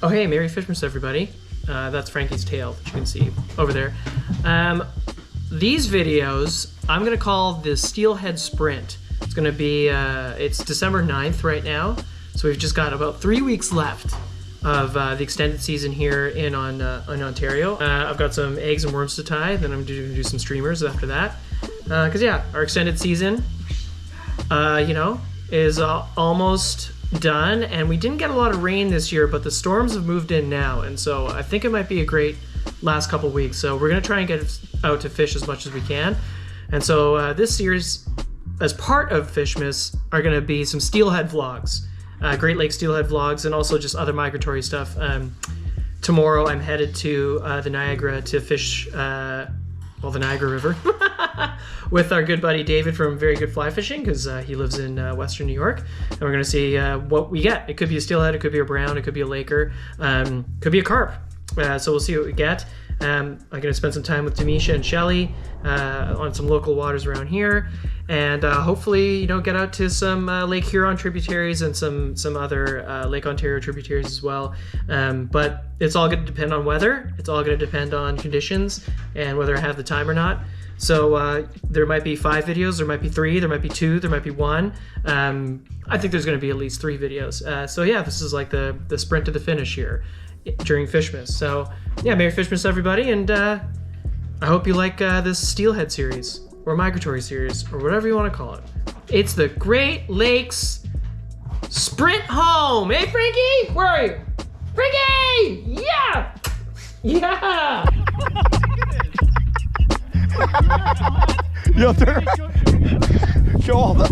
Oh hey, Merry Fishmas everybody. That's Frankie's tail that you can see over there. These videos I'm gonna call the Steelhead Sprint. It's gonna be, it's December 9th right now, so we've just got about 3 weeks left of the extended season here in Ontario. I've got some eggs and worms to tie, then I'm gonna do some streamers after that. Cause yeah, our extended season, you know, is almost done, and we didn't get a lot of rain this year, but the storms have moved in now, and so I think it might be a great last couple weeks. So we're gonna try and get out to fish as much as we can, and so this year's, as part of Fishmas, are gonna be some steelhead vlogs, Great Lakes steelhead vlogs, and also just other migratory stuff. Tomorrow I'm headed to the Niagara to fish the Niagara River with our good buddy David from Very Good Fly Fishing, because he lives in Western New York, and we're gonna see what we get. It could be a steelhead, it could be a brown, it could be a laker, could be a carp. So we'll see what we get. I'm gonna spend some time with Demiesha and Shelly on some local waters around here, and hopefully, you know, get out to some Lake Huron tributaries and some other Lake Ontario tributaries as well. But it's all going to depend on weather. It's all going to depend on conditions and whether I have the time or not. So there might be 5 videos, there might be 3, there might be 2, there might be 1. I think there's going to be at least 3 videos. So yeah, this is like the sprint to the finish here during Fishmas. So yeah, Merry Fishmas everybody, and I hope you like this Steelhead series, or migratory series, or whatever you want to call it. It's the Great Lakes Sprint home. Hey, Frankie, where are you? Frankie! Yeah! Yeah! Yo, show all the.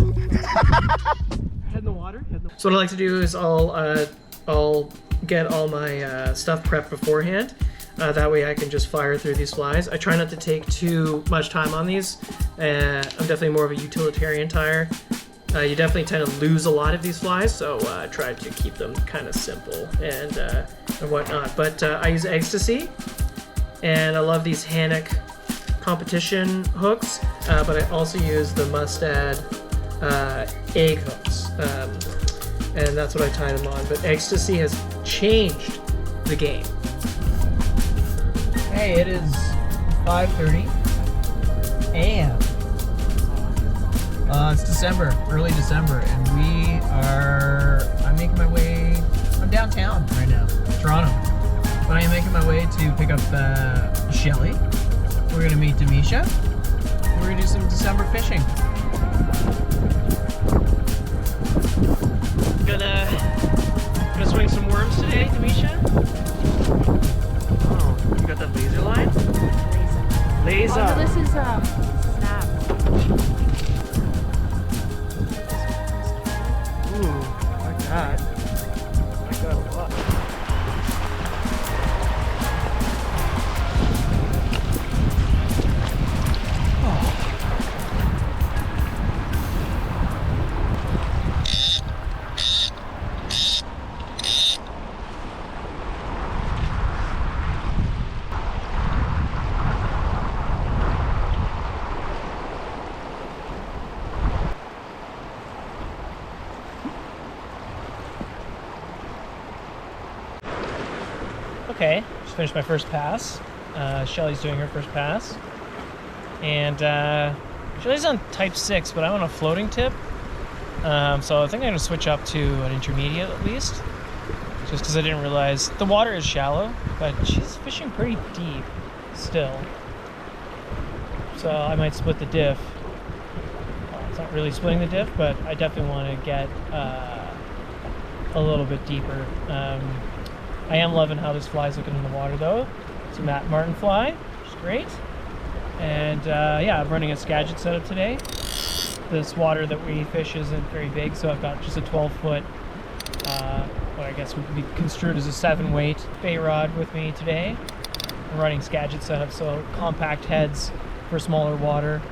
Head in the water. So what I like to do is I'll get all my stuff prepped beforehand. That way I can just fire through these flies. I try not to take too much time on these. I'm definitely more of a utilitarian tire. You definitely tend to lose a lot of these flies, so I try to keep them kind of simple and whatnot. But I use ecstasy, and I love these Hannock competition hooks, but I also use the Mustad egg hooks, and that's what I tied them on. But ecstasy has changed the game. Hey, it is 5:30 a.m. It's December, early December, and I'm making my way, I'm downtown right now, Toronto. But I am making my way to pick up Shelly. We're gonna meet Demiesha. We're gonna do some December fishing. Gonna swing some worms today, Demiesha. Oh, you got that laser line? Laser. Oh, this is snap. Ooh, like that. Like that a lot. Okay, just finished my first pass. Shelly's doing her first pass. And Shelly's on type 6, but I'm on a floating tip. So I think I'm gonna switch up to an intermediate at least. Just because I didn't realize, the water is shallow, but she's fishing pretty deep still. So I might split the diff. It's not really splitting the diff, but I definitely want to get a little bit deeper. I am loving how this fly's looking in the water though. It's a Matt Martin fly, which is great. And yeah, I'm running a Skagit setup today. This water that we fish isn't very big, so I've got just a 12-foot, what I guess would be construed as a 7-weight bait rod with me today. I'm running Skagit setup, so compact heads for smaller water.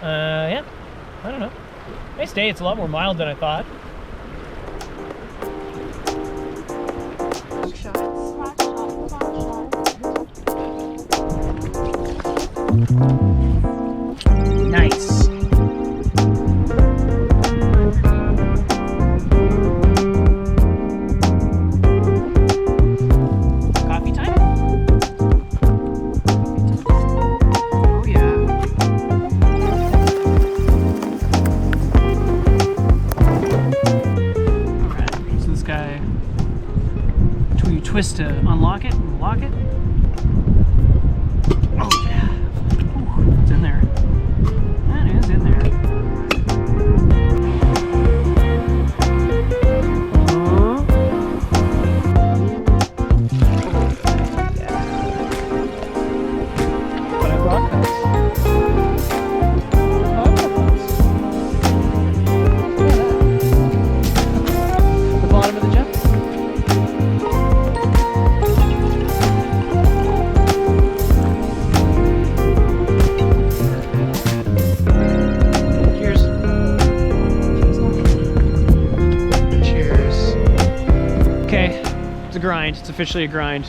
Yeah, I don't know. Nice day, it's a lot more mild than I thought. Nice. twist to unlock it and lock it. Oh yeah. Ooh, it's in there. That is in there. But I brought this. Bottom of the jet. Cheers. Cheers. Okay, it's a grind. It's officially a grind.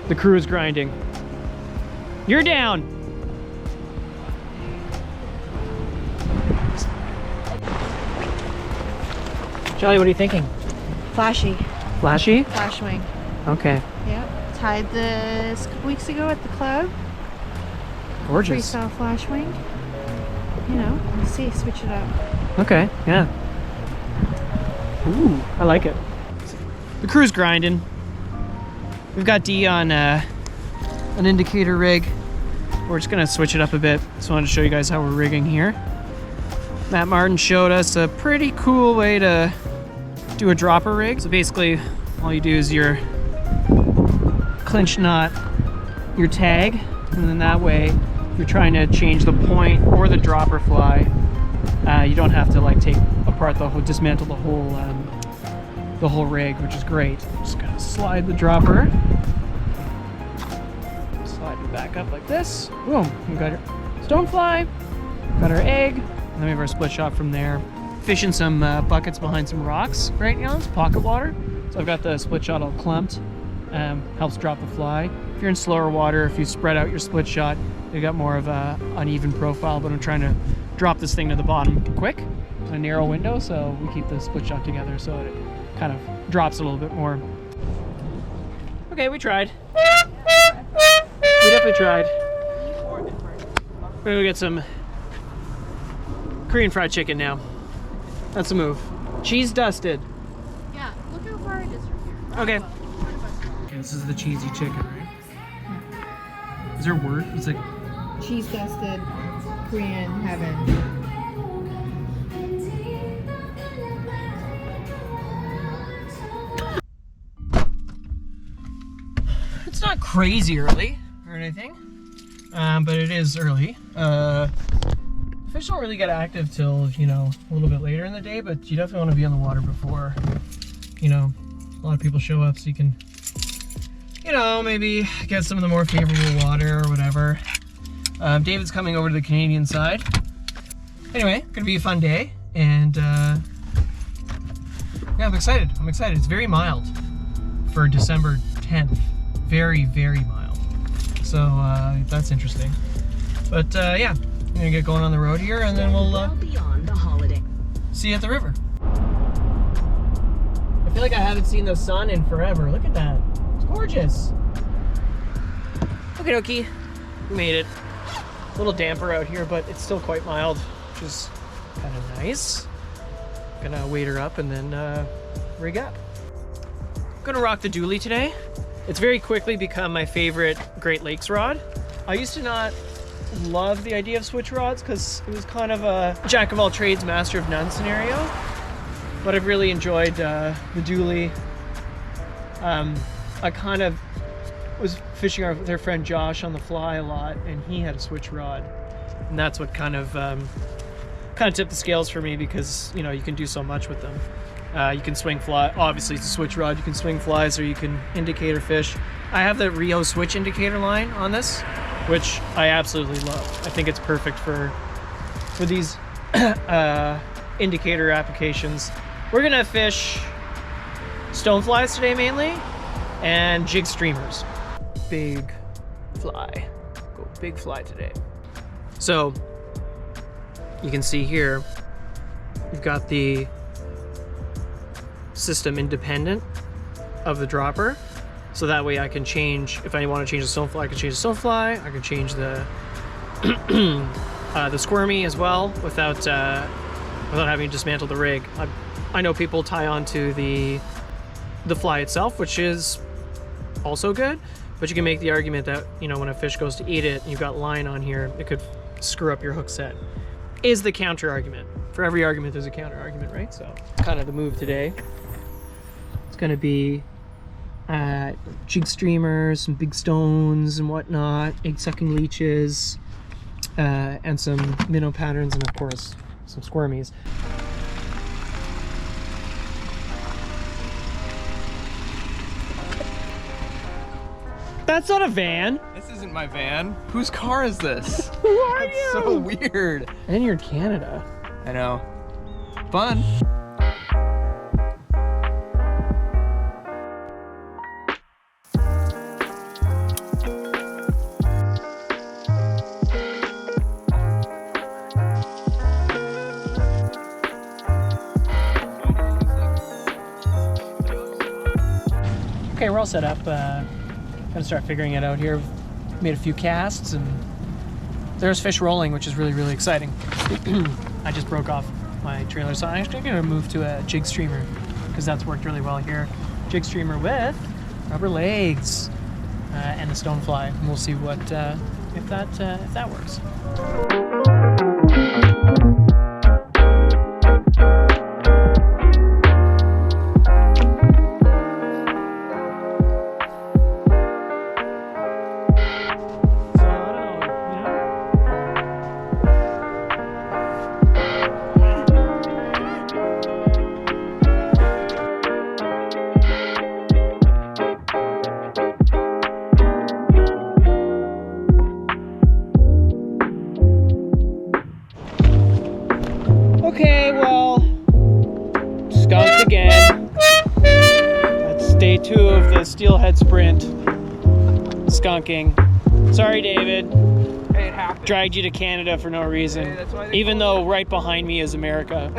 The crew is grinding. You're down. Shelly, what are you thinking? Flashy. Flashy? Flash wing. Okay. Yep. Tied this a couple weeks ago at the club. Gorgeous. Freestyle flash wing. You know, let's see, switch it up. Okay, yeah. Ooh, I like it. The crew's grinding. We've got D on an indicator rig. We're just gonna switch it up a bit. Just wanted to show you guys how we're rigging here. Matt Martin showed us a pretty cool way to do a dropper rig. So basically, all you do is your clinch knot your tag, and then that way, if you're trying to change the point or the dropper fly, you don't have to like take apart the whole, dismantle the whole rig, which is great. Just gonna slide the dropper, slide it back up like this. Boom, we got our stonefly, got our egg, and then we have our split shot from there. Fishing some buckets behind some rocks right now. It's pocket water. So I've got the split shot all clumped. Helps drop the fly. If you're in slower water, if you spread out your split shot, you got more of a uneven profile, but I'm trying to drop this thing to the bottom quick. It's a narrow window, so we keep the split shot together so it kind of drops a little bit more. Okay, we tried. We definitely tried. We're gonna get some Korean fried chicken now. That's a move. Cheese dusted. Yeah, look how far it is from here. Okay. Okay, this is the cheesy chicken, right? Is there a word? It's like Cheese dusted Korean heaven. it's not crazy early or anything, but it is early. Fish don't really get active till, you know, a little bit later in the day, but you definitely want to be on the water before, you know, a lot of people show up, so you can, you know, maybe get some of the more favorable water or whatever. David's coming over to the Canadian side. Anyway, gonna be a fun day, and yeah, I'm excited. I'm excited. It's very mild for December 10th. Very, very mild. So that's interesting. But yeah. I'm gonna get going on the road here, and then we'll beyond the holiday. see you at the river. I feel like I haven't seen the sun in forever. Look at that. It's gorgeous. Okie dokie. We made it. A little damper out here, but it's still quite mild, which is kind of nice. Gonna wait her up and then rig up. Gonna rock the dually today. It's very quickly become my favorite Great Lakes rod. I used to not love the idea of switch rods because it was kind of a jack of all trades, master of none scenario. But I've really enjoyed the dually. I kind of was fishing with our friend Josh on the fly a lot, and he had a switch rod, and that's what kind of tipped the scales for me, because you know you can do so much with them. You can swing fly. Obviously, it's a switch rod. You can swing flies, or you can indicator fish. I have the Rio switch indicator line on this, which I absolutely love. I think it's perfect for these indicator applications. We're gonna fish stoneflies today mainly, and jig streamers. Big fly. Go big fly today. So you can see here, you've got the system independent of the dropper. So that way I can change, if I want to change the stonefly, I can change the stonefly. I can change the the squirmy as well without having to dismantle the rig. I know people tie onto the fly itself, which is also good, but you can make the argument that, you know, when a fish goes to eat it and you've got line on here, it could screw up your hook set. Is the counter argument. For every argument, there's a counter argument, right? So kind of the move today. It's gonna be jig streamers, some big stones and whatnot, egg-sucking leeches, and some minnow patterns, and of course, some squirmies. That's not a van. This isn't my van. Whose car is this? Who are That's you? so weird. And you're in Canada. I know. Fun. Okay, we're all set up. Gonna start figuring it out here. Made a few casts and there's fish rolling, which is really, really exciting. I just broke off my trailer, so I'm actually gonna move to a jig streamer because that's worked really well here. Jig streamer with rubber legs and the stonefly. And we'll see what if that works. Okay, well, skunked again. That's day 2 of the Steelhead sprint. Skunking. Sorry, David. Hey, it happened. Dragged you to Canada for no reason. Hey, that's why they Even call though right behind me is America.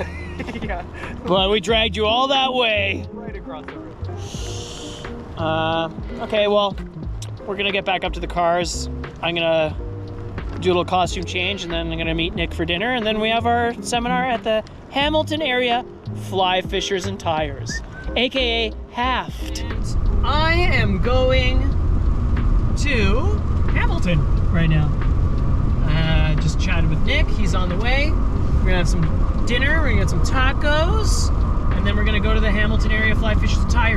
Yeah. But we dragged you all that way. Right across the river. Okay, well, we're gonna get back up to the cars. I'm gonna do a little costume change, and then I'm gonna meet Nick for dinner, and then we have our seminar at the Hamilton Area Fly Fishers and Tires, aka Haft. And I am going to Hamilton right now. Just chatted with Nick, he's on the way. We're gonna have some dinner, we're gonna get some tacos, and then we're gonna go to the Hamilton Area Fly Fishers and Tires.